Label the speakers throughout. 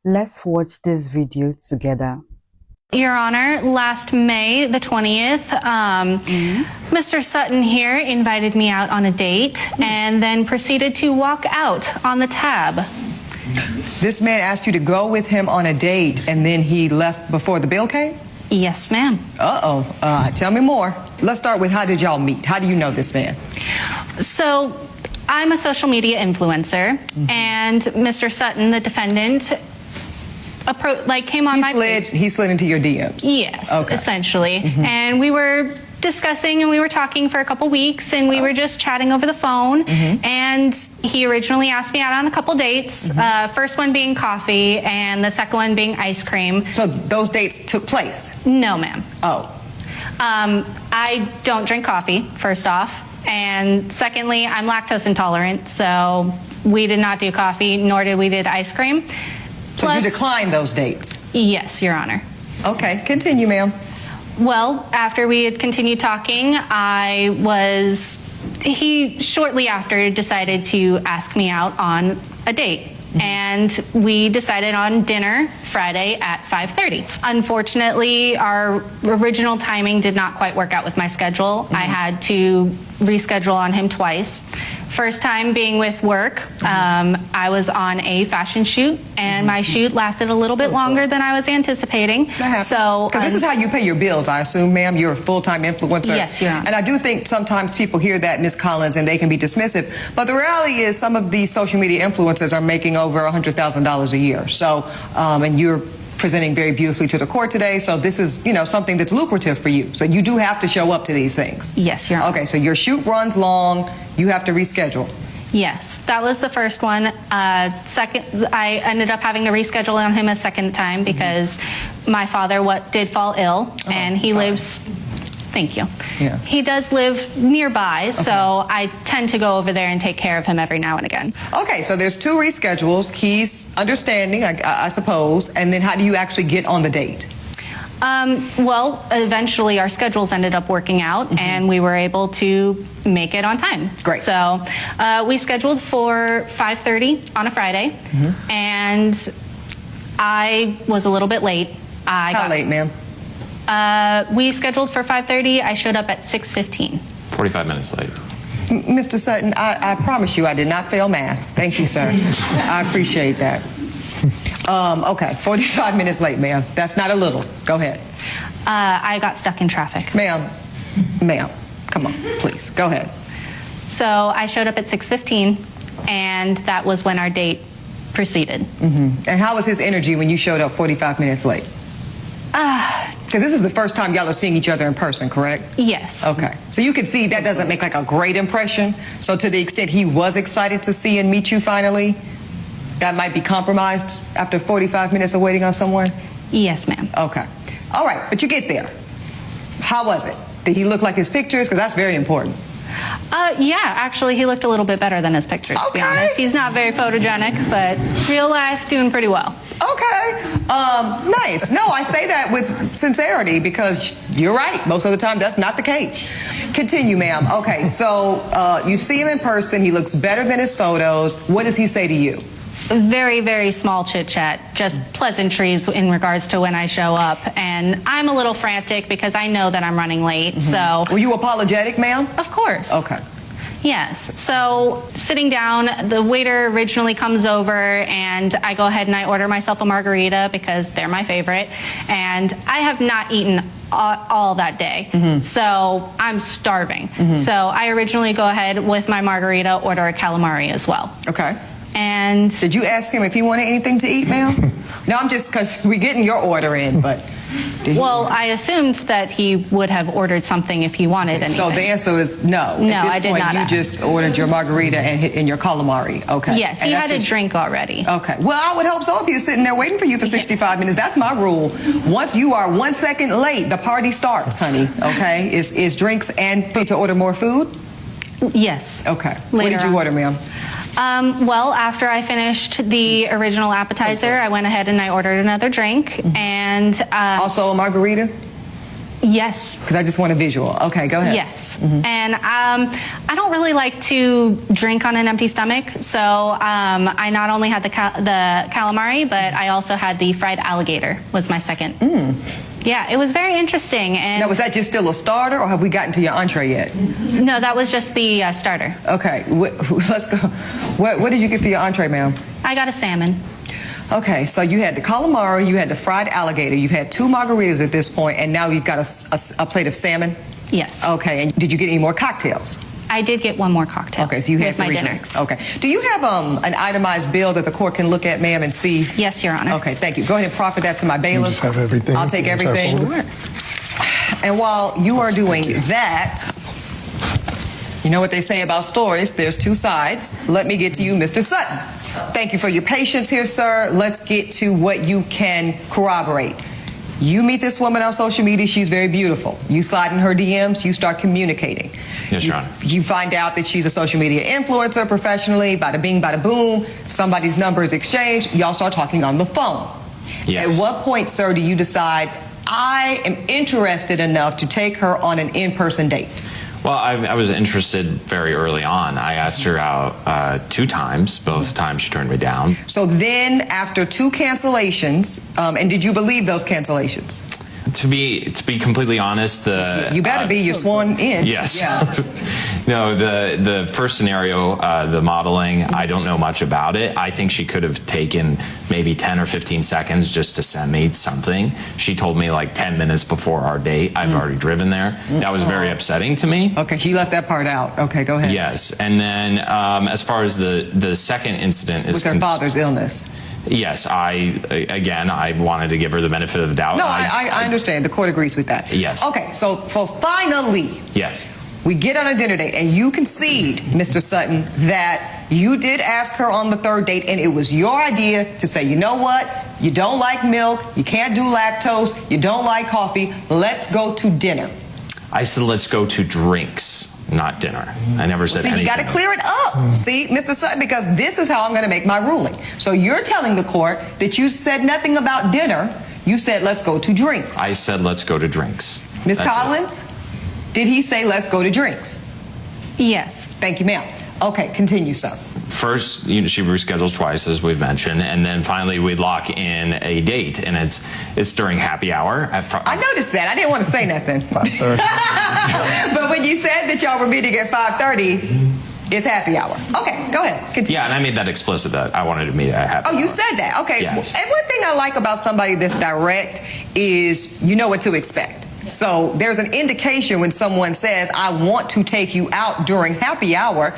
Speaker 1: Let's watch this video together.
Speaker 2: Your Honor, last May the 20th, Mr. Sutton here invited me out on a date and then proceeded to walk out on the tab.
Speaker 3: This man asked you to go with him on a date and then he left before the bill came?
Speaker 2: Yes, ma'am.
Speaker 3: Tell me more. Let's start with, how did y'all meet? How do you know this man?
Speaker 2: So, I'm a social media influencer, and Mr. Sutton, the defendant, came on my page.
Speaker 3: He slid into your DMs?
Speaker 2: Yes,
Speaker 3: okay.
Speaker 2: essentially. And we were discussing and we were talking for a couple weeks, and we were just chatting over the phone. And he originally asked me out on a couple dates, first one being coffee and the second one being ice cream.
Speaker 3: So those dates took place?
Speaker 2: No, ma'am.
Speaker 3: Oh.
Speaker 2: I don't drink coffee, first off. And secondly, I'm lactose intolerant, so we did not do coffee, nor did we do ice cream.
Speaker 3: So you declined those dates?
Speaker 2: Yes, Your Honor.
Speaker 3: Okay, continue, ma'am.
Speaker 2: Well, after we had continued talking, he shortly after decided to ask me out on a date. And we decided on dinner Friday at 5:30. Unfortunately, our original timing did not quite work out with my schedule. I had to reschedule on him twice. First time being with work, I was on a fashion shoot, and my shoot lasted a little bit longer than I was anticipating. So,
Speaker 3: because this is how you pay your bills, I assume, ma'am. You're a full-time influencer.
Speaker 2: Yes, Your Honor.
Speaker 3: And I do think sometimes people hear that, Ms. Collins, and they can be dismissive. But the reality is, some of these social media influencers are making over $100,000 a year. So, and you're presenting very beautifully to the court today, so this is, something that's lucrative for you. So you do have to show up to these things.
Speaker 2: Yes, Your Honor.
Speaker 3: Okay, so your shoot runs long, you have to reschedule.
Speaker 2: Yes, that was the first one. Second, I ended up having to reschedule on him a second time because my father did fall ill, and he lives. Thank you.
Speaker 3: Yeah.
Speaker 2: He does live nearby, so I tend to go over there and take care of him every now and again.
Speaker 3: Okay, so there's two reschedules. He's understanding, I suppose, and then how do you actually get on the date?
Speaker 2: Well, eventually our schedules ended up working out, and we were able to make it on time.
Speaker 3: Great.
Speaker 2: So we scheduled for 5:30 on a Friday, and I was a little bit late.
Speaker 3: How late, ma'am?
Speaker 2: We scheduled for 5:30. I showed up at 6:15.
Speaker 4: 45 minutes late.
Speaker 3: Mr. Sutton, I promise you I did not fail math. Thank you, sir. I appreciate that. Okay, 45 minutes late, ma'am. That's not a little. Go ahead.
Speaker 2: I got stuck in traffic.
Speaker 3: Ma'am, come on, please, go ahead.
Speaker 2: So I showed up at 6:15, and that was when our date proceeded.
Speaker 3: And how was his energy when you showed up 45 minutes late? Because this is the first time y'all are seeing each other in person, correct?
Speaker 2: Yes.
Speaker 3: Okay. So you can see that doesn't make like a great impression. So to the extent he was excited to see and meet you finally, that might be compromised after 45 minutes of waiting on someone?
Speaker 2: Yes, ma'am.
Speaker 3: Okay. All right, but you get there. How was it? Did he look like his pictures? Because that's very important.
Speaker 2: Yeah, actually, he looked a little bit better than his pictures, to be honest. He's not very photogenic, but real life, doing pretty well.
Speaker 3: Okay. Nice. No, I say that with sincerity because you're right. Most of the time, that's not the case. Continue, ma'am. Okay, so you see him in person. He looks better than his photos. What does he say to you?
Speaker 2: Very, very small chit-chat, just pleasantries in regards to when I show up. And I'm a little frantic because I know that I'm running late, so...
Speaker 3: Were you apologetic, ma'am?
Speaker 2: Of course.
Speaker 3: Okay.
Speaker 2: Yes. So sitting down, the waiter originally comes over, and I go ahead and I order myself a margarita because they're my favorite. And I have not eaten all that day, so I'm starving. So I originally go ahead with my margarita, order a calamari as well.
Speaker 3: Okay.
Speaker 2: And
Speaker 3: did you ask him if he wanted anything to eat, ma'am? No, I'm just, because we're getting your order in, but...
Speaker 2: Well, I assumed that he would have ordered something if he wanted anything.
Speaker 3: So the answer is no.
Speaker 2: No,
Speaker 3: At this
Speaker 2: I did
Speaker 3: point,
Speaker 2: not
Speaker 3: you
Speaker 2: ask.
Speaker 3: just ordered your margarita and your calamari. Okay.
Speaker 2: Yes, he had a drink already.
Speaker 3: Okay. Well, I would hope so if he was sitting there waiting for you for 65 minutes. That's my rule. Once you are 1 second late, the party starts, honey. Okay? Is drinks and food to order more food?
Speaker 2: Yes.
Speaker 3: Okay. What did you order, ma'am?
Speaker 2: Well, after I finished the original appetizer, I went ahead and I ordered another drink, and
Speaker 3: also a margarita?
Speaker 2: Yes.
Speaker 3: Because I just want a visual. Okay, go ahead.
Speaker 2: Yes. And I don't really like to drink on an empty stomach, so I not only had the calamari, but I also had the fried alligator was my second. Yeah, it was very interesting. And
Speaker 3: Now, was that just still a starter, or have we gotten to your entree yet?
Speaker 2: no, that was just the starter.
Speaker 3: Okay, let's go. What did you get for your entree, ma'am?
Speaker 2: I got a salmon.
Speaker 3: Okay, so you had the calamari, you had the fried alligator, you've had 2 margaritas at this point, and now you've got a plate of salmon?
Speaker 2: Yes.
Speaker 3: Okay, and did you get any more cocktails?
Speaker 2: I did get one more cocktail.
Speaker 3: Okay, so you had
Speaker 2: with my
Speaker 3: 3
Speaker 2: dinner.
Speaker 3: drinks. Okay. Do you have an itemized bill that the court can look at, ma'am, and see?
Speaker 2: Yes, Your Honor.
Speaker 3: Okay, thank you. Go ahead and proffer that to my bailiff.
Speaker 4: just have everything
Speaker 3: I'll take
Speaker 4: in the entire
Speaker 3: everything.
Speaker 4: folder?
Speaker 3: And while you are doing that, you know what they say about stories, there's 2 sides. Let me get to you, Mr. Sutton. Thank you for your patience here, sir. Let's get to what you can corroborate. You meet this woman on social media, she's very beautiful. You slide in her DMs, you start communicating.
Speaker 5: Yes, Your Honor.
Speaker 3: You find out that she's a social media influencer professionally, bada bing, bada boom, somebody's number is exchanged, y'all start talking on the phone.
Speaker 5: Yes.
Speaker 3: At what point, sir, do you decide, I am interested enough to take her on an in-person date?
Speaker 5: Well, I was interested very early on. I asked her out 2 times. Both times she turned me down.
Speaker 3: So then, after 2 cancellations, and did you believe those cancellations?
Speaker 5: To be completely honest,
Speaker 3: You better be, you're sworn in.
Speaker 5: Yes.
Speaker 3: Yeah.
Speaker 5: No, the first scenario, the modeling, I don't know much about it. I think she could have taken maybe 10 or 15 seconds just to send me something. She told me like 10 minutes before our date. I've already driven there. That was very upsetting to me.
Speaker 3: Okay, she left that part out. Okay, go ahead.
Speaker 5: Yes, and then as far as the second incident is
Speaker 3: With her father's illness.
Speaker 5: Yes, I wanted to give her the benefit of the doubt.
Speaker 3: No, I understand. The court agrees with that.
Speaker 5: Yes.
Speaker 3: Okay, so finally,
Speaker 5: Yes.
Speaker 3: we get on a dinner date, and you concede, Mr. Sutton, that you did ask her on the 3rd date, and it was your idea to say, you know what, you don't like milk, you can't do lactose, you don't like coffee, let's go to dinner.
Speaker 5: I said let's go to drinks, not dinner. I never said
Speaker 3: See,
Speaker 5: anything.
Speaker 3: you got to clear it up. See, Mr. Sutton, because this is how I'm going to make my ruling. So you're telling the court that you said nothing about dinner. You said, let's go to drinks.
Speaker 5: I said let's go to drinks.
Speaker 3: Ms.
Speaker 5: That's it.
Speaker 3: Collins, did he say, let's go to drinks?
Speaker 2: Yes.
Speaker 3: Thank you, ma'am. Okay, continue, sir.
Speaker 5: First, she reschedules twice, as we've mentioned, and then finally we lock in a date, and it's during happy hour.
Speaker 3: I noticed that. I didn't want to say nothing.
Speaker 4: 5:30.
Speaker 3: But when you said that y'all were meeting at 5:30, it's happy hour. Okay, go ahead. Continue.
Speaker 5: Yeah, and I made that explicit that I wanted to meet at happy
Speaker 3: Oh,
Speaker 5: hour.
Speaker 3: you said that. Okay.
Speaker 5: Yes.
Speaker 3: And one thing I like about somebody that's direct is you know what to expect. So there's an indication when someone says, I want to take you out during happy hour,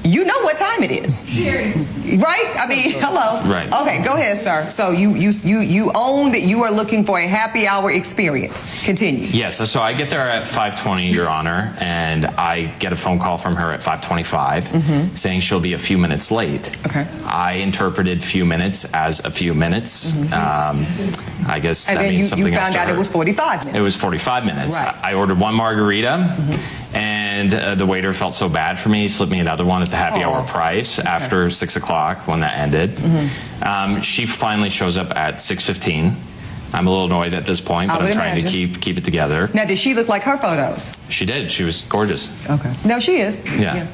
Speaker 3: you know what time it is. Right? I mean, hello.
Speaker 5: Right.
Speaker 3: Okay, go ahead, sir. So you own that you are looking for a happy hour experience. Continue.
Speaker 5: Yes, so I get there at 5:20, Your Honor, and I get a phone call from her at 5:25 saying she'll be a few minutes late.
Speaker 3: Okay.
Speaker 5: I interpreted few minutes as a few minutes. I guess
Speaker 3: And
Speaker 5: that
Speaker 3: then
Speaker 5: means
Speaker 3: you
Speaker 5: something else
Speaker 3: found
Speaker 5: to
Speaker 3: out
Speaker 5: her.
Speaker 3: it was 45 minutes.
Speaker 5: It was 45 minutes.
Speaker 3: Right.
Speaker 5: I ordered 1 margarita, and the waiter felt so bad for me, he slipped me another one at the happy hour price after 6 o'clock when that ended. She finally shows up at 6:15. I'm a little annoyed at this point,
Speaker 3: I
Speaker 5: but I'm
Speaker 3: would
Speaker 5: trying to
Speaker 3: imagine.
Speaker 5: keep it together.
Speaker 3: Now, did she look like her photos?
Speaker 5: She did. She was gorgeous.
Speaker 3: Okay. No, she is.
Speaker 5: Yeah.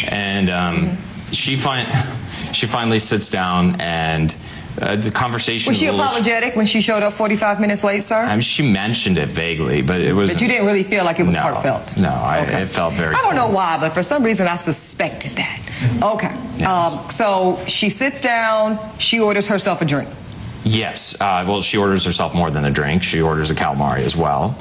Speaker 5: And she finally sits down, and the conversation
Speaker 3: Was she
Speaker 5: a little-
Speaker 3: apologetic when she showed up 45 minutes late, sir?
Speaker 5: I mean, she mentioned it vaguely, but it was.
Speaker 3: But you didn't really feel like it was
Speaker 5: No.
Speaker 3: heartfelt?
Speaker 5: No,
Speaker 3: Okay.
Speaker 5: it felt very.
Speaker 3: I don't know
Speaker 5: cold.
Speaker 3: why, but for some reason I suspected that. Okay.
Speaker 5: Yes.
Speaker 3: So she sits down, she orders herself a drink.
Speaker 5: Yes. Well, she orders herself more than a drink. She orders a calamari as well.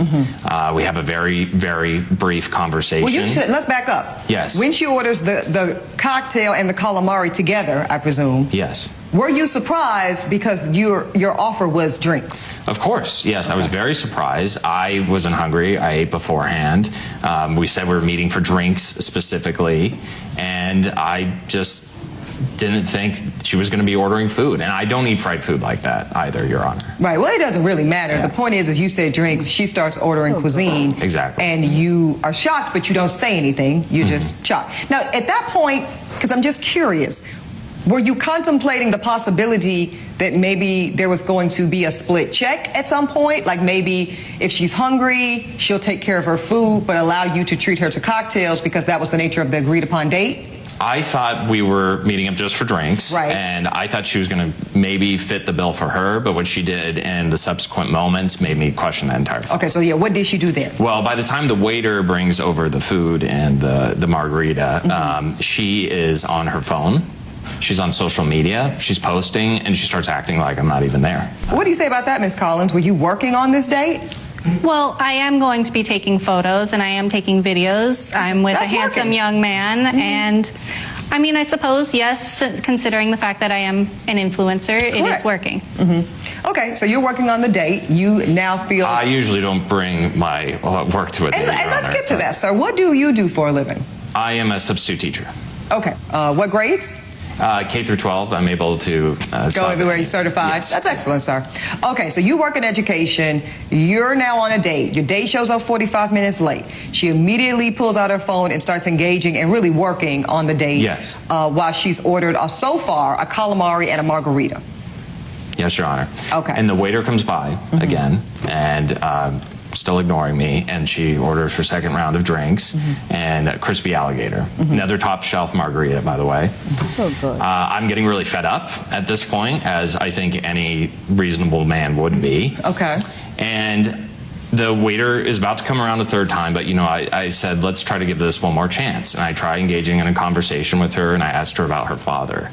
Speaker 5: We have a very, very brief conversation.
Speaker 3: Well, let's back up.
Speaker 5: Yes.
Speaker 3: When she orders the cocktail and the calamari together, I presume,
Speaker 5: Yes.
Speaker 3: were you surprised because your offer was drinks?
Speaker 5: Of course, yes. I was very surprised. I wasn't hungry. I ate beforehand. We said we were meeting for drinks specifically, and I just didn't think she was going to be ordering food. And I don't eat fried food like that either, Your Honor.
Speaker 3: Right. Well, it doesn't really matter.
Speaker 5: Yeah.
Speaker 3: The point is, as you said drinks, she starts ordering cuisine.
Speaker 5: Exactly.
Speaker 3: And you are shocked, but you don't say anything. You're just shocked. Now, at that point, because I'm just curious, were you contemplating the possibility that maybe there was going to be a split check at some point? Like maybe if she's hungry, she'll take care of her food, but allow you to treat her to cocktails because that was the nature of the agreed upon date?
Speaker 5: I thought we were meeting up just for drinks,
Speaker 3: Right.
Speaker 5: and I thought she was going to maybe fit the bill for her, but what she did in the subsequent moments made me question that entire thing.
Speaker 3: Okay, so yeah, what did she do then?
Speaker 5: Well, by the time the waiter brings over the food and the margarita, she is on her phone. She's on social media. She's posting, and she starts acting like I'm not even there.
Speaker 3: What do you say about that, Ms. Collins? Were you working on this date?
Speaker 2: Well, I am going to be taking photos and I am taking videos. I'm with
Speaker 3: That's
Speaker 2: a handsome
Speaker 3: working.
Speaker 2: young man, and I mean, I suppose, yes, considering the fact that I am an influencer, it
Speaker 3: Correct.
Speaker 2: is working.
Speaker 3: Okay, so you're working on the date. You now feel...
Speaker 5: I usually don't bring my work to a date.
Speaker 3: and
Speaker 5: Your
Speaker 3: let's
Speaker 5: Honor.
Speaker 3: get to that, sir. What do you do for a living?
Speaker 5: I am a substitute teacher.
Speaker 3: Okay, what grades?
Speaker 5: K through 12. I'm able to
Speaker 3: Go
Speaker 5: sub-
Speaker 3: everywhere you're certified.
Speaker 5: Yes.
Speaker 3: That's excellent, sir. Okay, so you work in education. You're now on a date. Your date shows up 45 minutes late. She immediately pulls out her phone and starts engaging and really working on the date.
Speaker 5: Yes.
Speaker 3: While she's ordered so far a calamari and a margarita.
Speaker 5: Yes, Your Honor.
Speaker 3: Okay.
Speaker 5: And the waiter comes by again and still ignoring me, and she orders her second round of drinks and a crispy alligator. Another top shelf margarita, by the way.
Speaker 1: Oh, good.
Speaker 5: I'm getting really fed up at this point, as I think any reasonable man would be.
Speaker 3: Okay.
Speaker 5: And the waiter is about to come around a third time, but I said, let's try to give this one more chance. And I try engaging in a conversation with her, and I asked her about her father.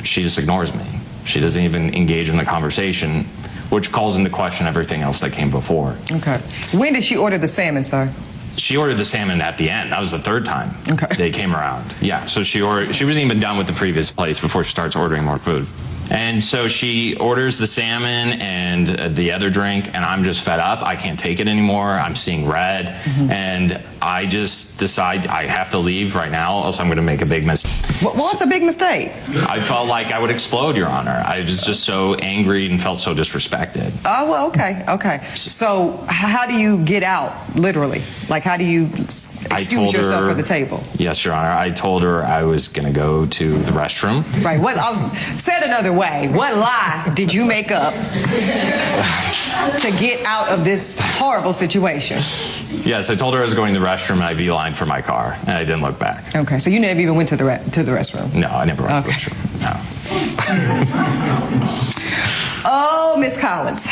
Speaker 5: She just ignores me. She doesn't even engage in the conversation, which calls into question everything else that came before.
Speaker 3: Okay. When did she order the salmon, sir?
Speaker 5: She ordered the salmon at the end. That was the third time they came around. Yeah, so she wasn't even done with the previous place before she starts ordering more food. And so she orders the salmon and the other drink, and I'm just fed up. I can't take it anymore. I'm seeing red, and I just decide I have to leave right now, else I'm going to make a big mistake.
Speaker 3: What's a big mistake?
Speaker 5: I felt like I would explode, Your Honor. I was just so angry and felt so disrespected.
Speaker 3: Oh, well, okay. So how do you get out, literally? Like, how do you excuse yourself from the table?
Speaker 5: Yes, Your Honor. I told her I was going to go to the restroom.
Speaker 3: Right. Said another way, what lie did you make up to get out of this horrible situation?
Speaker 5: Yes, I told her I was going to the restroom, and I beelined for my car, and I didn't look back.
Speaker 3: Okay, so you never even went to the restroom?
Speaker 5: No, I never went to the
Speaker 3: Okay.
Speaker 5: restroom. No.
Speaker 3: Oh, Miss Collins.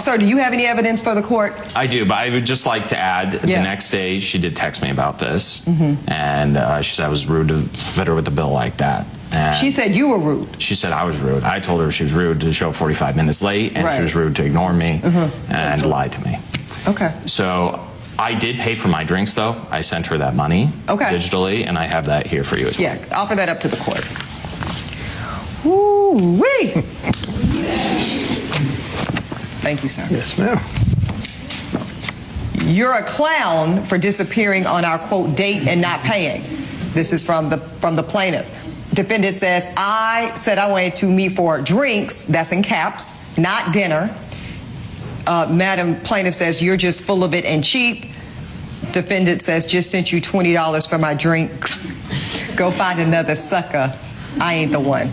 Speaker 3: Sir, do you have any evidence for the court?
Speaker 5: I do, but I would just like to add,
Speaker 3: Yeah.
Speaker 5: the next day she did text me about this, and she said I was rude to fit her with the bill like that. And
Speaker 3: She said you were rude.
Speaker 5: she said I was rude. I told her she was rude to show up 45 minutes late, and
Speaker 3: Right.
Speaker 5: she was rude to ignore me and lie to me.
Speaker 3: Okay.
Speaker 5: So I did pay for my drinks, though. I sent her that money digitally, and I have that here for you as well.
Speaker 3: Yeah, offer that up to the court. Woo-wee. Thank you, sir.
Speaker 4: Yes, ma'am.
Speaker 3: You're a clown for disappearing on our, quote, date and not paying. This is from the plaintiff. Defendant says, I said I wanted to meet for drinks, that's in caps, not dinner. Madam plaintiff says, you're just full of it and cheap. Defendant says, just sent you $20 for my drinks. Go find another sucker. I ain't the one.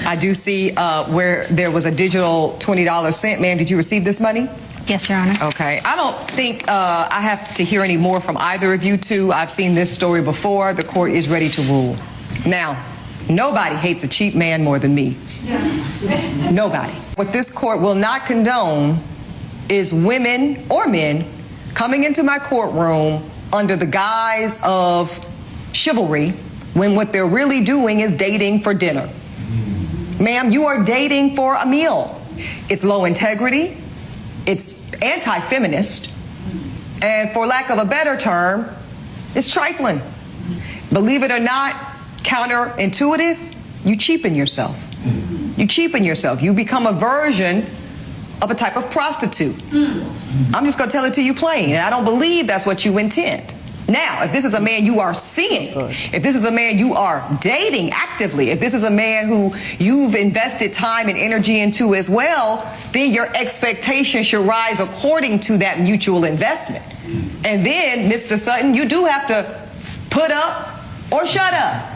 Speaker 3: I do see where there was a digital $20 sent. Ma'am, did you receive this money?
Speaker 2: Yes, Your Honor.
Speaker 3: Okay. I don't think I have to hear any more from either of you two. I've seen this story before. The court is ready to rule. Now, nobody hates a cheap man more than me. Nobody. What this court will not condone is women or men coming into my courtroom under the guise of chivalry when what they're really doing is dating for dinner. Ma'am, you are dating for a meal. It's low integrity. It's anti-feminist, and for lack of a better term, it's trifling. Believe it or not, counterintuitive, you cheapen yourself. You cheapen yourself. You become a version of a type of prostitute. I'm just going to tell it to you plain, and I don't believe that's what you intend. Now, if this is a man you are seeing, if this is a man you are dating actively, if this is a man who you've invested time and energy into as well, then your expectations should rise according to that mutual investment. And then, Mr. Sutton, you do have to put up or shut up.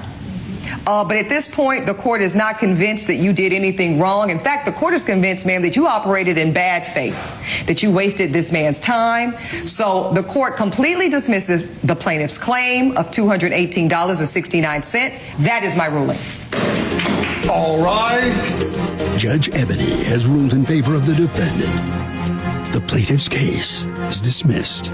Speaker 3: But at this point, the court is not convinced that you did anything wrong. In fact, the court is convinced, ma'am, that you operated in bad faith, that you wasted this man's time. So the court completely dismisses the plaintiff's claim of $218.69. That is my ruling.
Speaker 6: All rise.
Speaker 7: Judge Ebony has ruled in favor of the defendant. The plaintiff's case is dismissed.